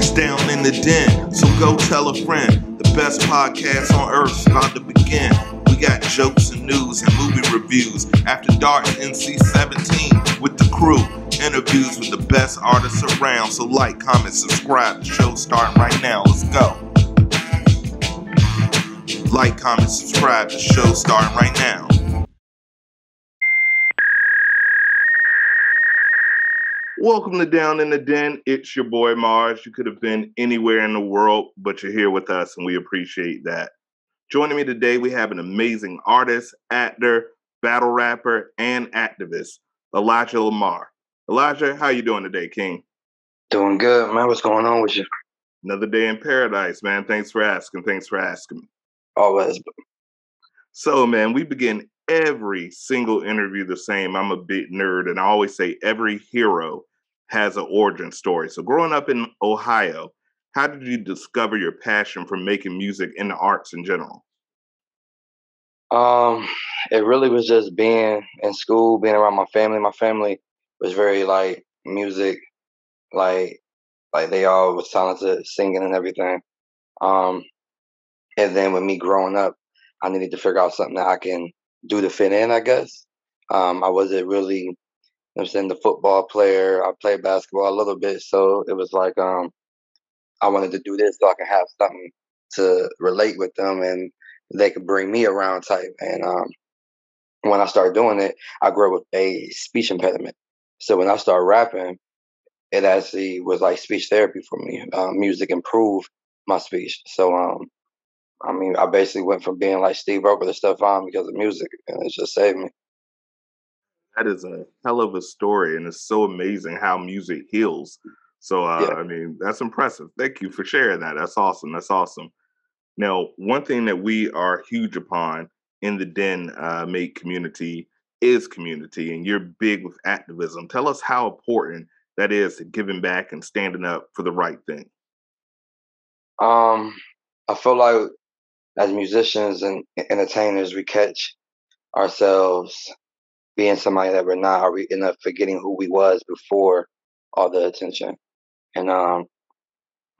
It's down in the den, so go tell a friend. The best podcast on earth is about to begin. We got jokes and news and movie reviews. After Dark NC-17 with the crew. Interviews with the best artists around. So like, comment, subscribe. The show's starting right now. Let's go. Like, comment, subscribe. The show's starting right now. Welcome to Down in the Den. It's your boy MARZ. You could have been anywhere in the world, but you're here with us, and we appreciate that. Joining me today, we have an amazing artist, actor, battle rapper, and activist, Elijah Lamar. Elijah, how you doing today, King? Doing good, man. What's going on with you? Another day in paradise, man. Thanks for asking. Always. So, man, we begin every single interview the same. I'm a big nerd, and I always say every hero has an origin story. So growing up in Ohio, how did you discover your passion for making music and the arts in general? It really was just being in school, being around my family. My family was very music, like they all was talented, singing and everything. And then with me growing up, I needed to figure out something that I can do to fit in, I guess. I wasn't really, the football player. I played basketball a little bit, so it was I wanted to do this so I could have something to relate with them and they could bring me around type. And when I started doing it, I grew up with a speech impediment. So when I started rapping, it actually was like speech therapy for me. Music improved my speech. So, I basically went from being like Steve Roper to Stefan because of music, and it just saved me. That is a hell of a story, and it's so amazing how music heals. So, Yeah. that's impressive. Thank you for sharing that. That's awesome. Now, one thing that we are huge upon in the Den mate community is community, and you're big with activism. Tell us how important that is to giving back and standing up for the right thing. I feel like as musicians and entertainers, we catch ourselves being somebody that we're not, or we end up forgetting who we was before all the attention. And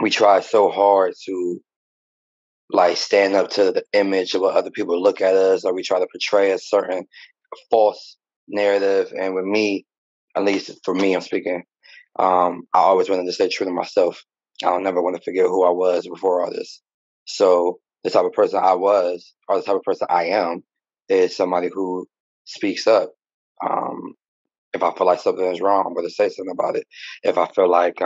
we try so hard to stand up to the image of what other people look at us, or we try to portray a certain false narrative. And with me, at least for me, I'm speaking, I always wanted to stay true to myself. I don't never want to forget who I was before all this. So the type of person I was, or the type of person I am, is somebody who speaks up. If I feel like something is wrong, I'm going to say something about it. If I feel like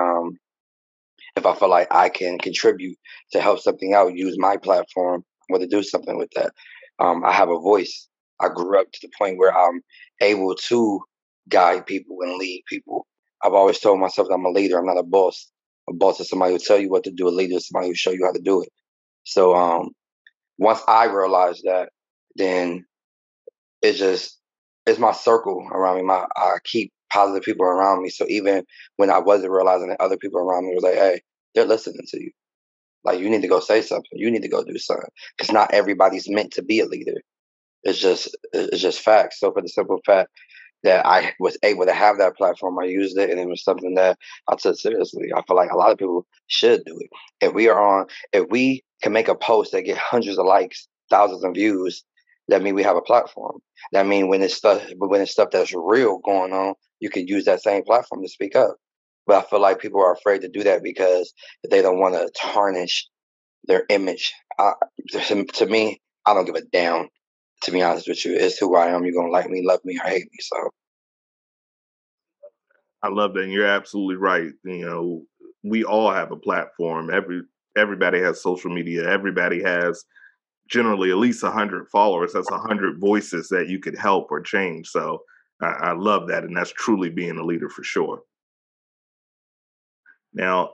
I can contribute to help something out, use my platform, I'm going to do something with that. I have a voice. I grew up to the point where I'm able to guide people and lead people. I've always told myself that I'm a leader. I'm not a boss. A boss is somebody who tell you what to do. A leader is somebody who show you how to do it. So once I realized that, then it's my circle around me. I keep positive people around me. So even when I wasn't realizing that other people around me was like, hey, they're listening to you. Like, you need to go say something. You need to go do something. Because not everybody's meant to be a leader. It's just facts. So for the simple fact that I was able to have that platform, I used it, and it was something that I took seriously. I feel like a lot of people should do it. If we can make a post that get hundreds of likes, thousands of views, that means we have a platform. That means when it's stuff that's real going on, you can use that same platform to speak up. But I feel like people are afraid to do that because they don't want to tarnish their image. To me, I don't give a damn. To be honest with you, it's who I am. You're gonna like me, love me, or hate me. So I love that. And you're absolutely right. You know, we all have a platform. Everybody has social media. Everybody has generally at least 100 followers. That's 100 voices that you could help or change. So I love that. And that's truly being a leader for sure. Now,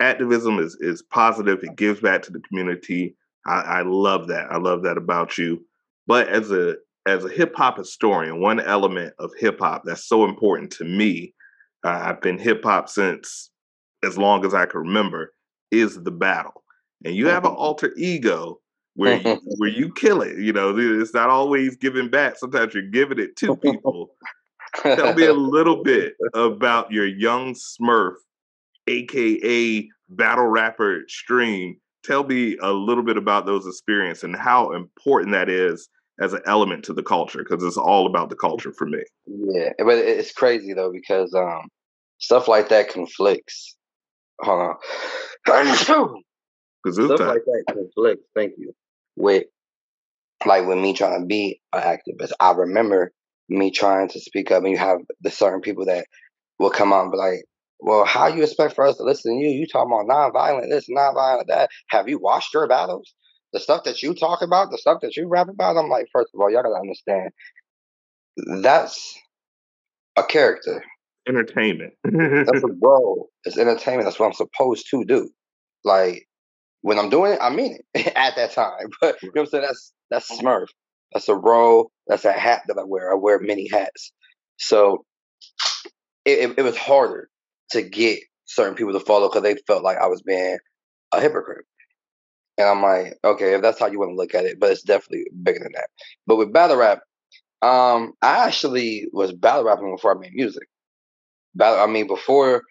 activism is positive. It gives back to the community. I love that. I love that about you. But as a hip hop historian, one element of hip hop that's so important to me, I've been hip hop since as long as I can remember, is the battle. And you have an alter ego where you kill it. You know, it's not always giving back. Sometimes you're giving it to people. Tell me a little bit about your young Smurf aka battle rapper extreme. Tell me a little bit about those experiences and how important that is as an element to the culture, because it's all about the culture for me. Yeah, but it's crazy though because stuff like that conflicts. Hold on. Stuff Gesundheit. like that conflicts. Thank you. With like with me trying to be an activist, I remember me trying to speak up, and you have the certain people that will come out and be like, "Well, how you expect for us to listen to you? You talking about nonviolent this, nonviolent that? Have you watched your battles? The stuff that you talk about, the stuff that you rap about." I'm like, first of all, y'all gotta understand that's a character. Entertainment. That's a role. It's entertainment. That's what I'm supposed to do. Like when I'm doing it, I mean it at that time. But you know what I'm saying? That's Smurf. That's a role. That's a hat that I wear. I wear many hats. So it was harder to get certain people to follow because they felt like I was being a hypocrite. And I'm like, okay, if that's how you want to look at it, but it's definitely bigger than that. But with battle rap, I actually was battle rapping before I made music. Before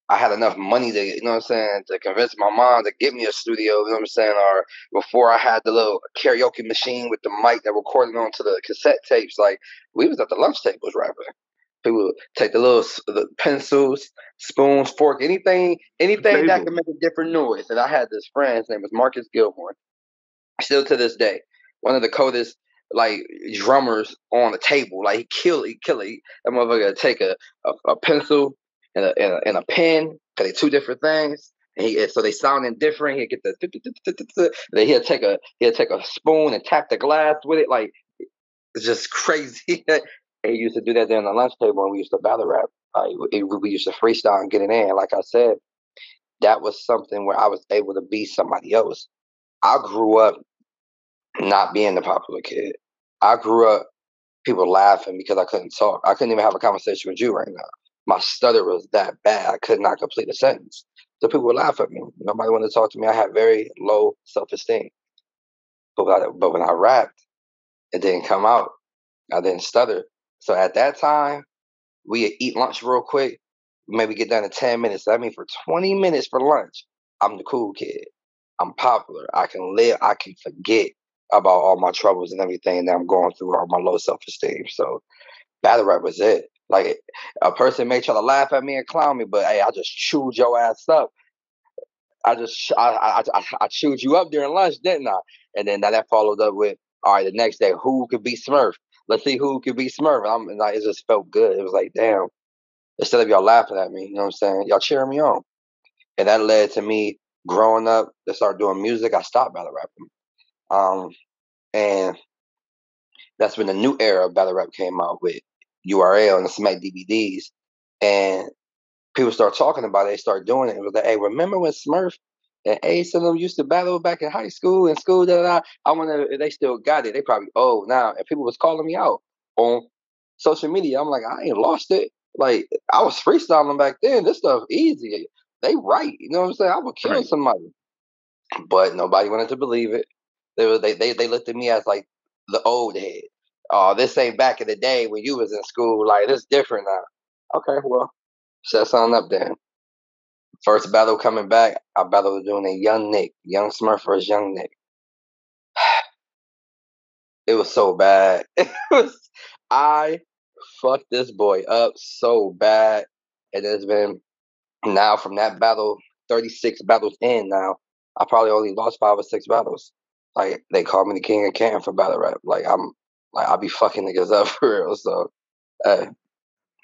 I had enough money to, you know what I'm saying, to convince my mom to get me a studio, you know what I'm saying, or before I had the little karaoke machine with the mic that recorded onto the cassette tapes, like we was at the lunch tables rapping. People would take the pencils, spoons, fork, anything that Table. could make a different noise. And I had this friend, his name was Marcus Gilmore, still to this day, one of the coldest like drummers on the table. Like he kill it. That motherfucker take a pencil and a pen, cause they two different things. And so they sounding different. He'd get then he'll take a spoon and tap the glass with it. Like it's just crazy. And he used to do that there on the lunch table, and we used to battle rap. Like we used to freestyle and get it in. Like I said, that was something where I was able to be somebody else. I grew up not being the popular kid. I grew up people laughing because I couldn't talk. I couldn't even have a conversation with you right now. My stutter was that bad. I could not complete a sentence. So people would laugh at me. Nobody wanted to talk to me. I had very low self-esteem. But when I rapped, it didn't come out. I didn't stutter. So at that time, we eat lunch real quick, maybe get done in 10 minutes. I mean, for 20 minutes for lunch, I'm the cool kid. I'm popular. I can live. I can forget about all my troubles and everything that I'm going through or my low self-esteem. So battle rap was it. Like a person may try to laugh at me and clown me, but hey, I just chewed your ass up. I chewed you up during lunch, didn't I? And then that followed up with, all right, the next day, who could be Smurf? Let's see who could be Smurf. And it just felt good. It was like, damn, instead of y'all laughing at me, you know what I'm saying? Y'all cheering me on. And that led to me growing up to start doing music. I stopped battle rapping. And that's when the new era of battle rap came out with URL and the Smack DVDs. And people start talking about it. They start doing it. It was like, hey, remember when Smurf and Ace and them used to battle back in high school and school? Da, da, da. I wonder if they still got it. They probably old now. And people was calling me out on social media. I'm like, I ain't lost it. Like I was freestyling back then. This stuff easy. They right. You know what I'm saying? I would kill Right. somebody. But nobody wanted to believe it. They looked at me as like the old head. Oh, this ain't back in the day when you was in school. Like this different now. Okay, well, set something up then. First battle coming back, I battled doing a young Nick, young Smurf versus young Nick. It was so bad. I fucked this boy up so bad. And it's been now from that battle, 36 battles in now. I probably only lost 5 or 6 battles. Like they call me the king of Canton for battle rap. I'll be fucking niggas up for real. So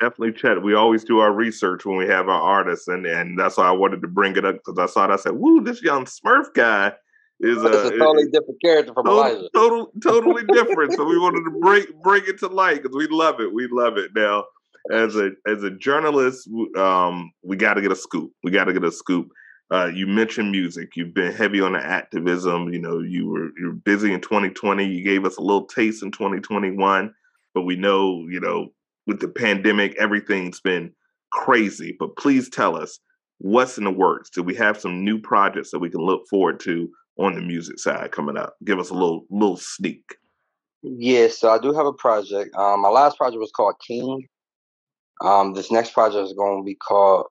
Definitely chat. We always do our research when we have our artists, and that's why I wanted to bring it up because I saw it. I said, "Woo, this young Smurf guy is it's a totally different character from Elijah. totally different." So we wanted to bring it to light because we love it. We love it. Now, as a journalist, we got to get a scoop. We got to get a scoop. You mentioned music. You've been heavy on the activism. You know, you're busy in 2020. You gave us a little taste in 2021, but we know, with the pandemic, everything's been crazy. But please tell us what's in the works. Do we have some new projects that we can look forward to on the music side coming up? Give us a little sneak. Yeah, so I do have a project. My last project was called King. This next project is going to be called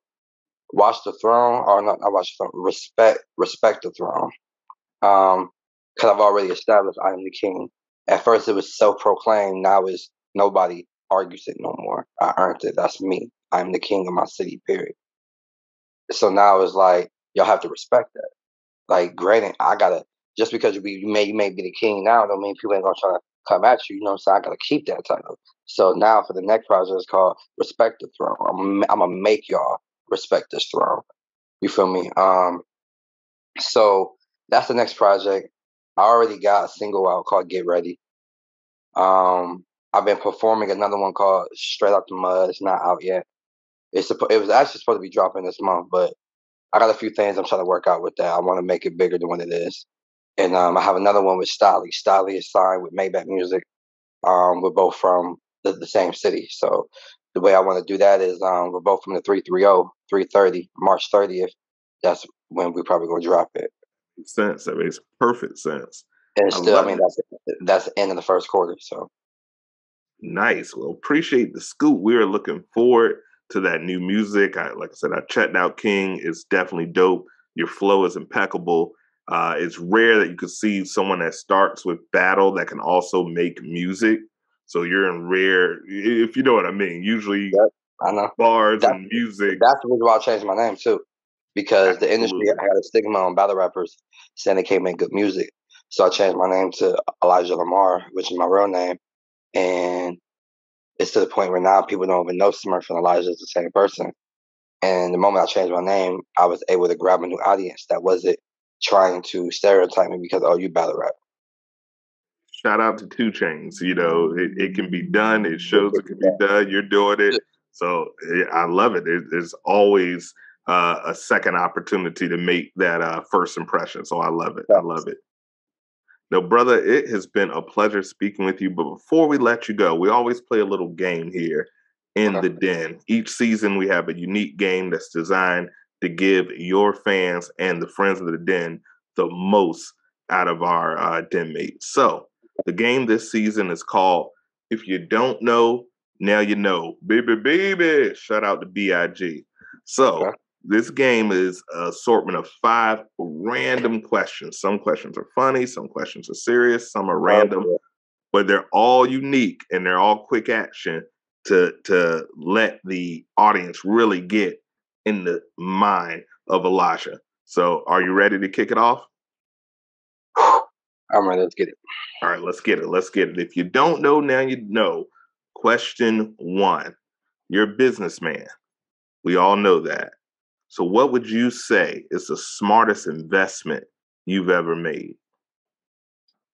Watch the Throne, or not Watch the Throne. Respect the Throne. Because I've already established I am the king. At first, it was self-proclaimed. Now it's nobody argues it no more. I earned it. That's me. I'm the king of my city. Period. So now it's like y'all have to respect that. Like, granted, I gotta just because you may be the king now, don't mean people ain't gonna try to come at you. You know what I'm saying? I gotta keep that title. So now for the next project, it's called Respect the Throne. I'm gonna make y'all respect this throne. You feel me? So that's the next project. I already got a single out called Get Ready. I've been performing another one called Straight Out the Mud. It's not out yet. It was actually supposed to be dropping this month, but I got a few things I'm trying to work out with that. I want to make it bigger than what it is. And I have another one with Stolly. Stolly is signed with Maybach Music. We're both from the same city. So the way I want to do that is we're both from the 330, 330, March 30th. That's when we're probably going to drop it. Sense. That makes perfect sense. And it's I still, I love mean, it. that's the end of the first quarter. So Nice. Well, appreciate the scoop. We are looking forward to that new music. Like I said, I checked out King. It's definitely dope. Your flow is impeccable. It's rare that you could see someone that starts with battle that can also make music. So you're in rare, if you know what I mean. Usually, yep, I know. bars and music. That's the reason why I changed my name too, because the industry Absolutely. had a stigma on battle rappers saying they can't make good music. So I changed my name to Elijah Lamar, which is my real name, and it's to the point where now people don't even know Smurf and Elijah is the same person. And the moment I changed my name, I was able to grab a new audience that wasn't trying to stereotype me because, oh, you battle rap. Shout out to Two Chains. You know, it can be done. It shows it can be done. You're doing it. So I love it. There's always a second opportunity to make that first impression. So I love it. I love it. Now, brother, it has been a pleasure speaking with you. But before we let you go, we always play a little game here in Okay. the Den. Each season, we have a unique game that's designed to give your fans and the friends of the Den the most out of our Den mates. So the game this season is called If You Don't Know, Now You Know. Baby, baby. Shout out to B.I.G. So Okay. this game is an assortment of 5 random questions. Some questions are funny, some questions are serious, some are random, Okay. but they're all unique and they're all quick action to let the audience really get in the mind of Elijah. So, are you ready to kick it off? I'm ready. Let's get it. All right, let's get it. Let's get it. If you don't know, now you know. Question 1. You're a businessman. We all know that. So what would you say is the smartest investment you've ever made?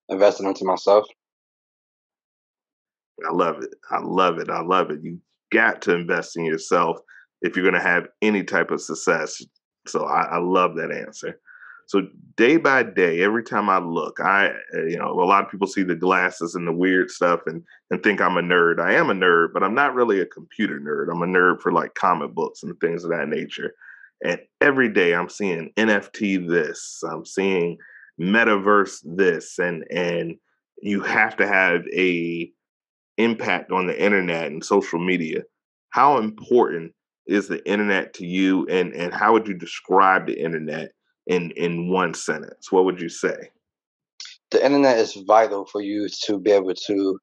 Investing into myself. I love it. I love it. I love it. You got to invest in yourself if you're going to have any type of success. So I love that answer. So day by day, every time I look, a lot of people see the glasses and the weird stuff and think I'm a nerd. I am a nerd, but I'm not really a computer nerd. I'm a nerd for like comic books and things of that nature. And every day I'm seeing NFT this, I'm seeing metaverse this, and you have to have a impact on the internet and social media. How important is the internet to you, and how would you describe the internet in one sentence? What would you say? The internet is vital for you to be able to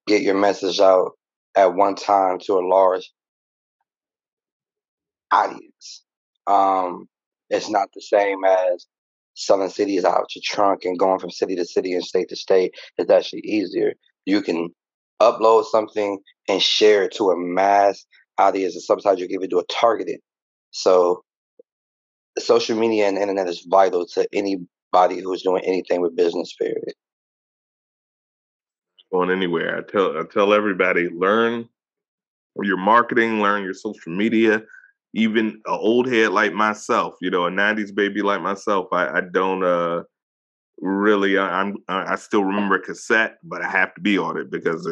get your message out at one time to a large audience. Um, it's not the same as selling CDs out your trunk and going from city to city and state to state. It's actually easier. You can upload something and share it to a mass audience, and sometimes you can even do a targeted. So social media and the internet is vital to anybody who's doing anything with business. Period. Going anywhere. I tell everybody, learn your marketing, learn your social media. Even an old head like myself, a '90s baby like myself, I don't really. I still remember cassette, but I have to be on it because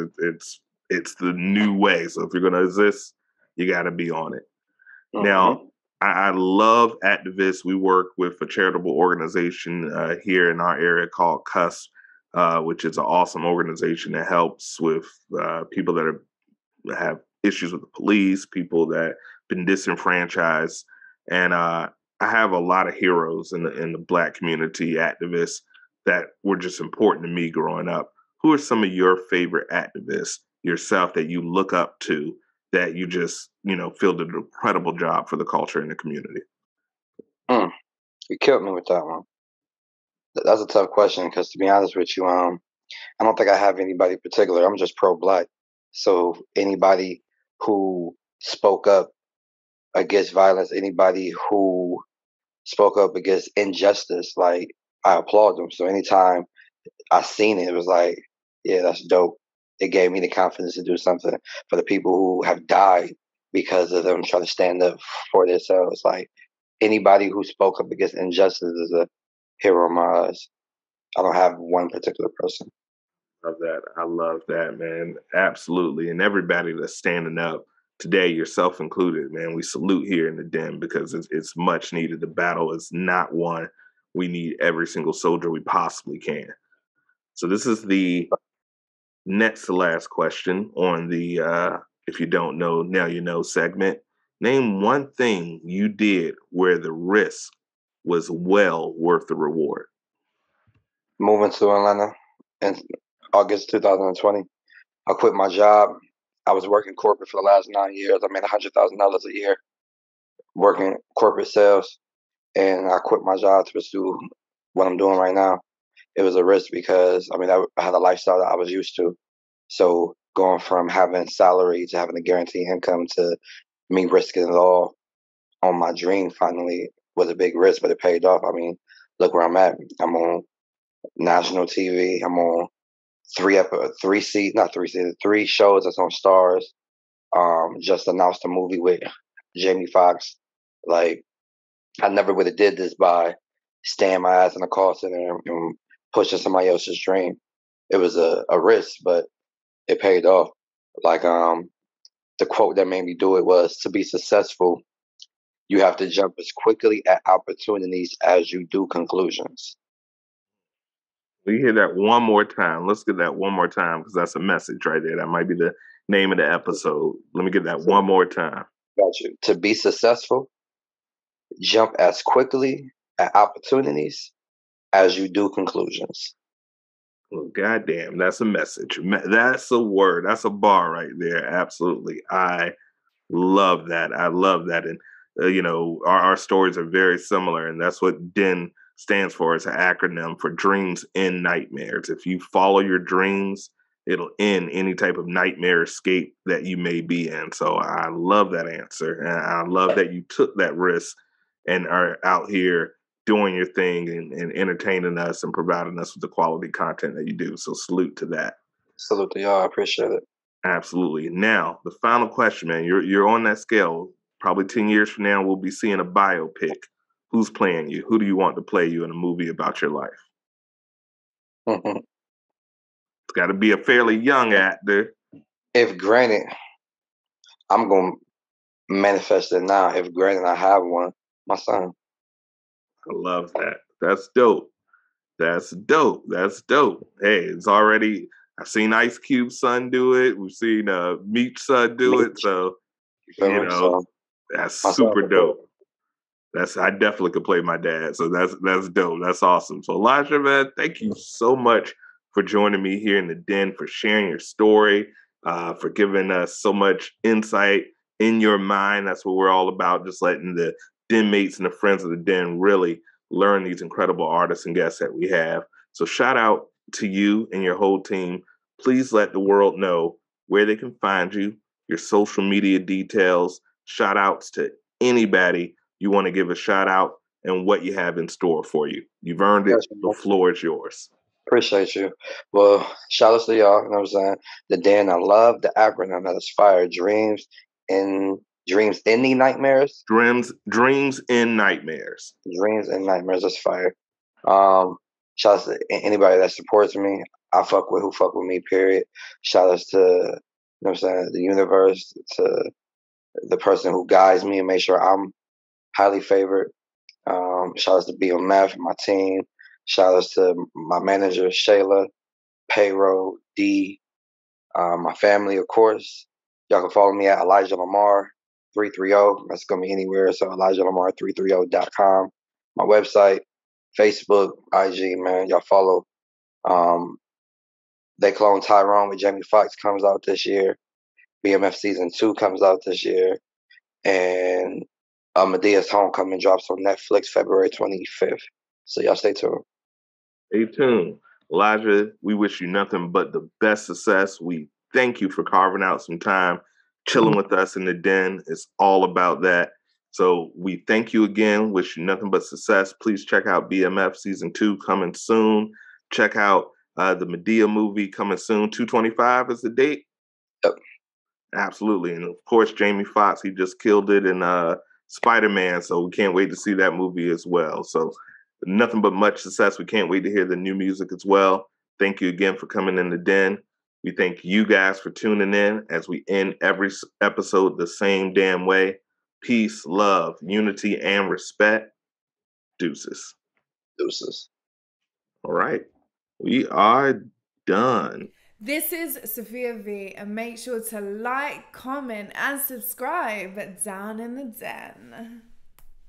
it's the new way. So if you're gonna exist, you got to be on it. Now, Mm-hmm. I love activists. We work with a charitable organization here in our area called CUS, which is an awesome organization that helps with people that have issues with the police, people that have been disenfranchised. And I have a lot of heroes in the Black community, activists that were just important to me growing up. Who are some of your favorite activists yourself that you look up to, that you just, feel did an incredible job for the culture and the community? You killed me with that one. That's a tough question because, to be honest with you, I don't think I have anybody particular. I'm just pro-black, so anybody who spoke up against violence, anybody who spoke up against injustice, like, I applaud them. So anytime I seen it, it was like, yeah, that's dope. It gave me the confidence to do something for the people who have died because of them trying to stand up for themselves. Like, anybody who spoke up against injustice is a hero of my eyes. I don't have one particular person. Love that. I love that, man. Absolutely. And everybody that's standing up today, yourself included, man, we salute here in the Den because it's much needed. The battle is not won. We need every single soldier we possibly can. So this is the next to last question on the if you don't know, now you know segment. Name one thing you did where the risk was well worth the reward. Moving to Atlanta in August 2020, I quit my job. I was working corporate for the last 9 years. I made $100,000 a year working corporate sales, and I quit my job to pursue what I'm doing right now. It was a risk because, I mean, I had a lifestyle that I was used to. So going from having salary to having a guaranteed income to me risking it all on my dream finally was a big risk, but it paid off. I mean, look where I'm at. I'm on national TV. I'm on three shows that's on Stars. Just announced a movie with Jamie Foxx. Like, I never would have did this by staying my ass in a call center and pushing somebody else's dream. It was a risk, but it paid off. Like, the quote that made me do it was, "To be successful, you have to jump as quickly at opportunities as you do conclusions." We hear that one more time. Let's get that one more time because that's a message right there. That might be the name of the episode. Let me get that one more time. Got you. To be successful, jump as quickly at opportunities as you do conclusions. Well, goddamn, that's a message. That's a word. That's a bar right there. Absolutely. I love that. I love that. And, our stories are very similar. And that's what D.E.N stands for. It's an acronym for dreams end nightmares. If you follow your dreams, it'll end any type of nightmare escape that you may be in. So I love that answer. And I love that you took that risk and are out here doing your thing and entertaining us and providing us with the quality content that you do. So salute to that. Salute to y'all. I appreciate it. Absolutely. Now, the final question, man. You're on that scale. Probably 10 years from now, we'll be seeing a biopic. Who's playing you? Who do you want to play you in a movie about your life? Mhm. It's got to be a fairly young actor. If granted, I'm going to manifest it now. If granted, I have one, my son. I love that. That's dope. That's dope. That's dope. Hey, it's already. I've seen Ice Cube's son do it. We've seen Meech's son do it. So You feel me? So that's my son super can do it. dope. I definitely could play my dad. So that's dope. That's awesome. So Elijah, man, thank you so much for joining me here in the Den, for sharing your story, for giving us so much insight in your mind. That's what we're all about, just letting the Den mates and the friends of the Den really learn these incredible artists and guests that we have. So shout out to you and your whole team. Please let the world know where they can find you, your social media details, shout outs to anybody you want to give a shout out, and what you have in store for you. You've earned it. The floor is yours. Appreciate you. Well, shout outs to y'all. You know what I'm saying? The Den, I love the acronym that is fire. Dreams ending nightmares. Dreams and nightmares. Dreams and nightmares. That's fire. Shout outs to anybody that supports me. I fuck with who fuck with me, period. Shout outs to, you know what I'm saying, the universe, to the person who guides me and make sure I'm highly favored. Shout outs to BMF, my team. Shout outs to my manager, Shayla, payroll, D, my family, of course. Y'all can follow me at Elijah Lamar, 330. That's going to be anywhere. So ElijahLamar330.com. My website, Facebook, IG, man. Y'all follow. Um, They Clone Tyrone with Jamie Foxx comes out this year. BMF Season 2 comes out this year. And Medea's Homecoming drops on Netflix February 25th. So y'all stay tuned. Stay tuned. Elijah, we wish you nothing but the best success. We thank you for carving out some time, chilling with us in the den. It's all about that. So we thank you again. Wish you nothing but success. Please check out BMF Season 2 coming soon. Check out the Medea movie coming soon. 225 is the date. Yep. Absolutely. And of course, Jamie Foxx, he just killed it in Spider-Man. So we can't wait to see that movie as well. So nothing but much success. We can't wait to hear the new music as well. Thank you again for coming in the den. We thank you guys for tuning in as we end every episode the same damn way. Peace, love, unity, and respect. Deuces. Deuces. All right. We are done. This is Sophia V, and make sure to like, comment, and subscribe down in the den.